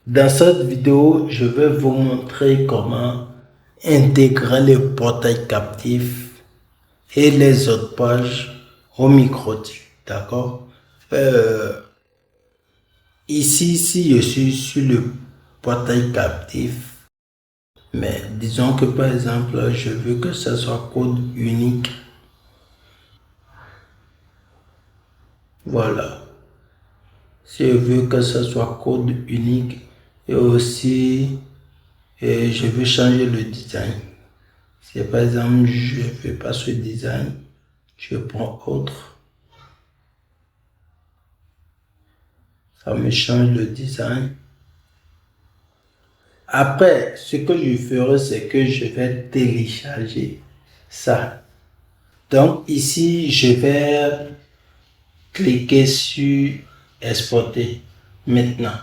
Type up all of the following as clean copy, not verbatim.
Dans cette vidéo, je vais vous montrer comment intégrer le portail captif et les autres pages au micro-tik. D'accord? Ici, si je suis sur le portail captif, mais disons que par exemple, je veux que ce soit code unique. Voilà. Si je veux que ce soit code unique et aussi je veux changer le design. Si par exemple je ne veux pas ce design, je prends autre. Ça me change le design. Après, ce que je ferai, c'est que je vais télécharger ça. Donc ici, je vais cliquer sur exporter maintenant.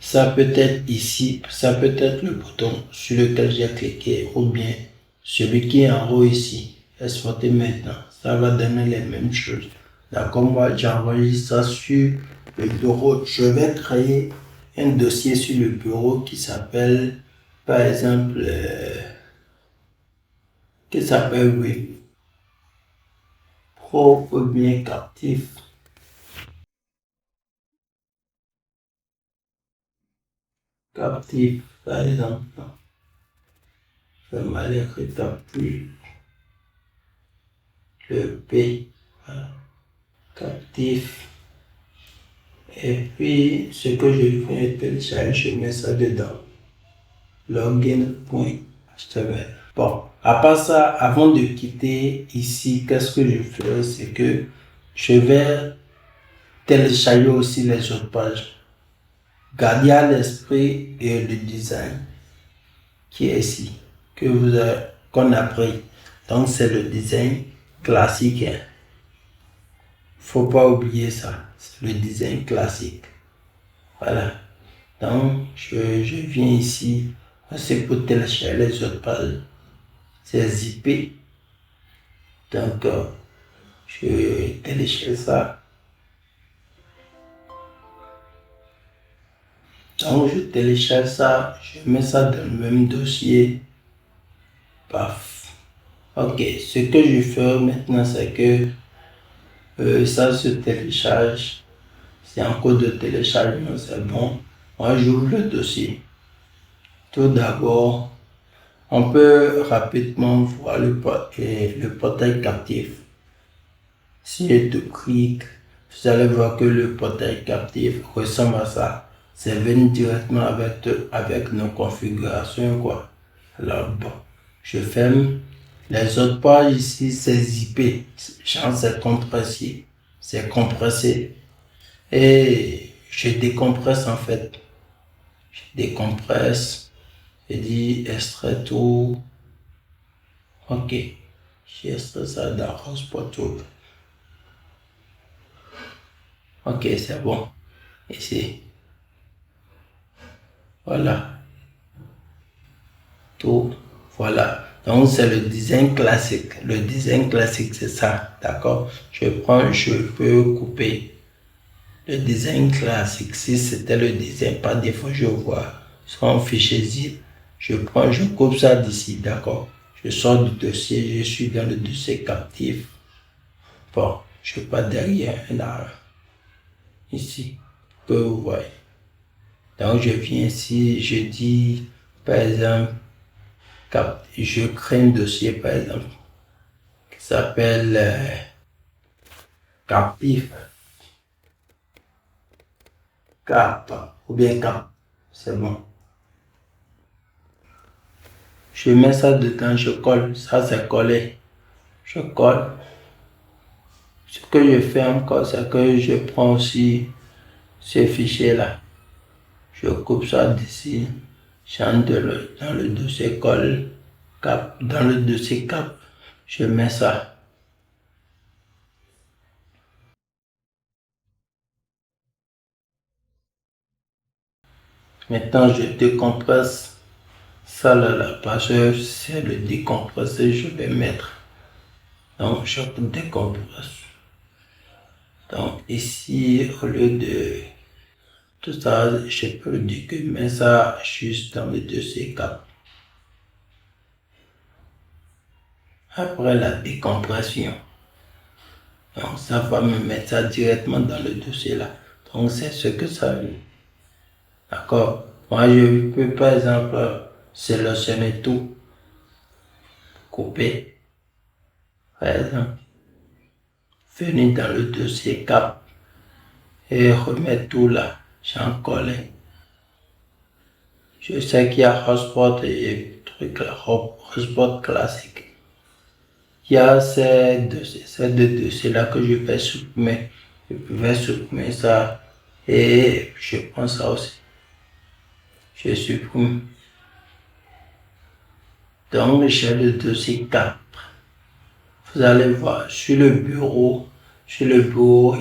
Ça peut être ici, ça peut être le bouton sur lequel j'ai cliqué ou bien celui qui est en haut ici. Exporter maintenant. Ça va donner les mêmes choses. D'accord, moi j'enregistre ça sur le bureau. Je vais créer un dossier sur le bureau qui s'appelle, par exemple, oui, pro ou bien captif. Captif, par exemple. Je vais mal écrire captif. Le P. Voilà. Captif. Et puis, ce que je fais, télécharger, je mets ça dedans. Login.html. Bon, à part ça, avant de quitter ici, qu'est-ce que je fais? C'est que je vais télécharger aussi les autres pages. Gardez à l'esprit et le design qui est ici, qu'on a pris. Donc, c'est le design classique. Hein. Faut pas oublier ça. C'est le design classique. Voilà. Donc, je viens ici. C'est pour télécharger les autres pages. C'est zippé. Donc, je télécharge ça. Donc, je télécharge ça. Je mets ça dans le même dossier. Paf. Ok. Ce que je fais maintenant, c'est que ça se télécharge. C'est en cours de téléchargement. C'est bon. Moi, j'ouvre le dossier. Tout d'abord, on peut rapidement voir le portail captif. Si je clique, vous allez voir que le portail captif ressemble à ça. C'est venu directement avec nos configurations, quoi. Alors, bon, je ferme. Les autres pages ici, c'est zippé. Genre, c'est compressé. C'est compressé. Et je décompresse, en fait. Je décompresse. Je dis extrait tout. Ok. J'ai extrait ça dans Hotspot. Ok, c'est bon. Ici. Voilà. Tout. Voilà. Donc, c'est le design classique. Le design classique, c'est ça. D'accord? Je peux couper le design classique. Si c'était le design, par défaut, je vois sur un fichier zip. Je coupe ça d'ici. D'accord? Je sors du dossier. Je suis dans le dossier captif. Bon, je pars derrière un arbre. Ici. Que vous voyez. Donc, je viens ici. Je dis, par exemple, je crée un dossier, par exemple, qui s'appelle Captif, Cap, ou bien Cap. C'est bon. Je mets ça dedans, je colle. Ça, c'est collé. Je colle. Ce que je fais encore, c'est que je prends aussi ce fichier-là. Je coupe ça d'ici. J'entre dans le dossier colle, Cap. Dans le dossier Cap, je mets ça. Maintenant, je décompresse ça là, parce que c'est le décompressé, je vais mettre. Donc, je décompresse. Donc, ici, au lieu de Tout ça, je peux dire que je mets ça juste dans le dossier cap. Après la décompression. Donc ça va me mettre ça directement dans le dossier là. Donc c'est ce que ça veut. D'accord. Moi je peux par exemple sélectionner tout, couper. Par exemple, venir dans le dossier cap et remettre tout là. J'en colle. Je sais qu'il y a hotspot et trucs là, hotspot classique. Il y a ces deux dossiers-là que je vais supprimer. Je vais supprimer ça et je prends ça aussi. Je supprime. Donc, j'ai le dossier cap. Vous allez voir sur le bureau,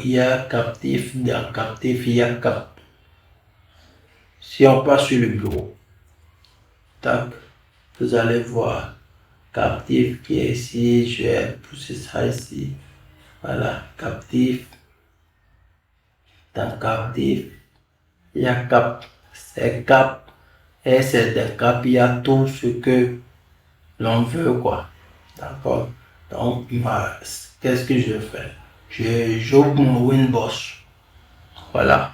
il y a captif. Dans captif, il y a cap. Si on passe sur le bureau, tac, vous allez voir captif qui est ici. Je vais pousser ça ici. Voilà, captif. Dans captif, il y a cap. C'est cap. Et c'est des cap, il y a tout ce que l'on veut, quoi. D'accord? Donc, qu'est-ce que je fais? J'ouvre mon Winboss. Voilà.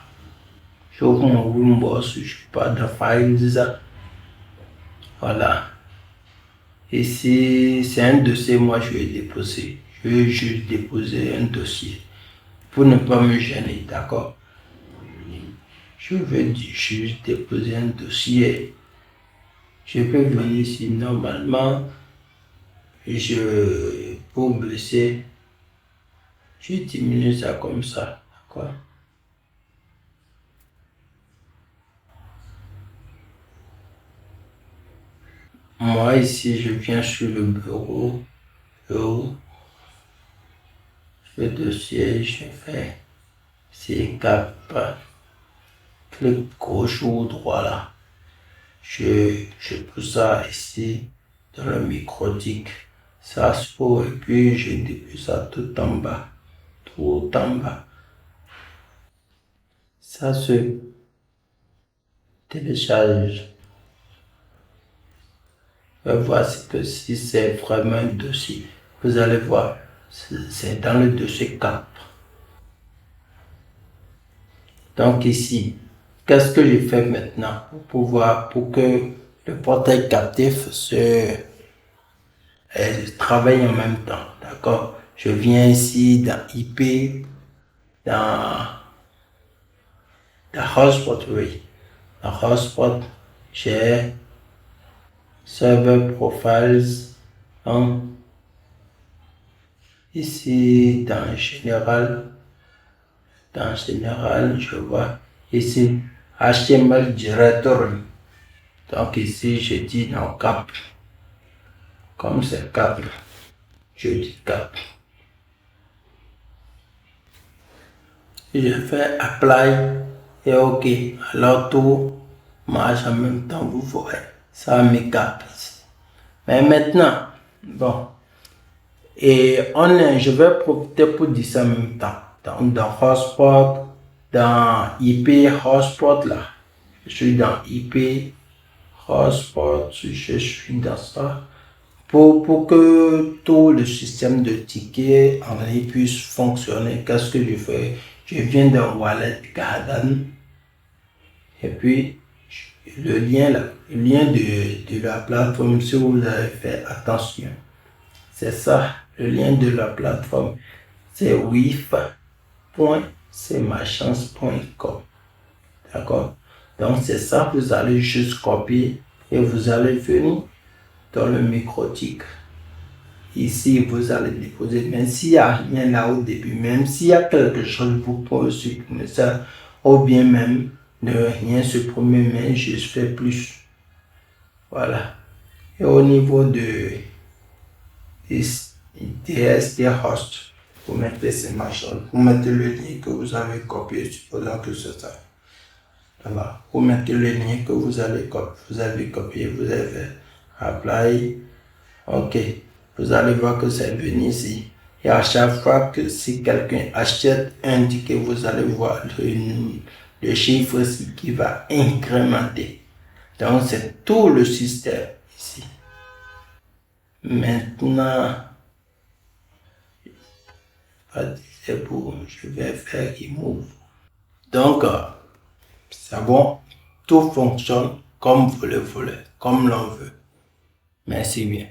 J'ouvre mon Winboss. Je pars dans Files. Voilà. Ici, c'est un dossier, moi je vais déposer. Je vais juste déposer un dossier pour ne pas me gêner, d'accord? Je vais juste déposer un dossier. Je peux venir ici normalement. Pour baisser, je diminue ça comme ça, d'accord? Moi ici, je viens sur le bureau, le dossier, je fais c'est cap, clic gauche ou droit là. Je pousse ça ici dans le microtique. Ça se trouve et puis je dépose ça tout en bas. Tout en bas. Ça se télécharge. Voici que si c'est vraiment un dossier, vous allez voir, c'est dans le dossier cap. Donc ici, qu'est-ce que je fais maintenant pour que le portail captif travaille en même temps, d'accord? Je viens ici dans IP, dans hotspot, oui. Dans hotspot, j'ai server profiles, hein. Ici dans général, je vois ici HTML directory. Donc ici, je dis dans cap. Comme c'est cap, je dis cap. Je fais apply et OK. Alors tout marche en même temps, vous voyez. Ça met cap ici. Mais maintenant, bon. Et je vais profiter pour dire ça en même temps. Dans hotspot, dans IP hotspot là. Je suis dans IP hotspot, je suis dans ça. Pour que tout le système de tickets en ligne puisse fonctionner, qu'est-ce que je fais? Je viens dans Wallet Garden et puis le lien de la plateforme, si vous avez fait attention, c'est ça, le lien de la plateforme, c'est wif.cmachance.com. D'accord? Donc c'est ça, vous allez juste copier et vous allez venir dans le microtique. Ici, vous allez déposer, même s'il n'y a rien là au début, même s'il y a quelque chose, vous pouvez supprimer ça, ou bien même ne rien supprimer, mais juste faire plus. Voilà. Et au niveau de DSD host, vous mettez ces machins, vous mettez le lien que vous avez copié, supposons que c'est ça. Voilà. Vous mettez le lien que vous avez copié, vous avez apply. OK. Vous allez voir que c'est venu ici. Et à chaque fois que si quelqu'un achète un ticket, vous allez voir le chiffre ici qui va incrémenter. Donc, c'est tout le système ici. Maintenant, c'est bon, je vais faire remove. Donc, c'est bon, tout fonctionne comme vous le voulez, comme l'on veut. Merci bien.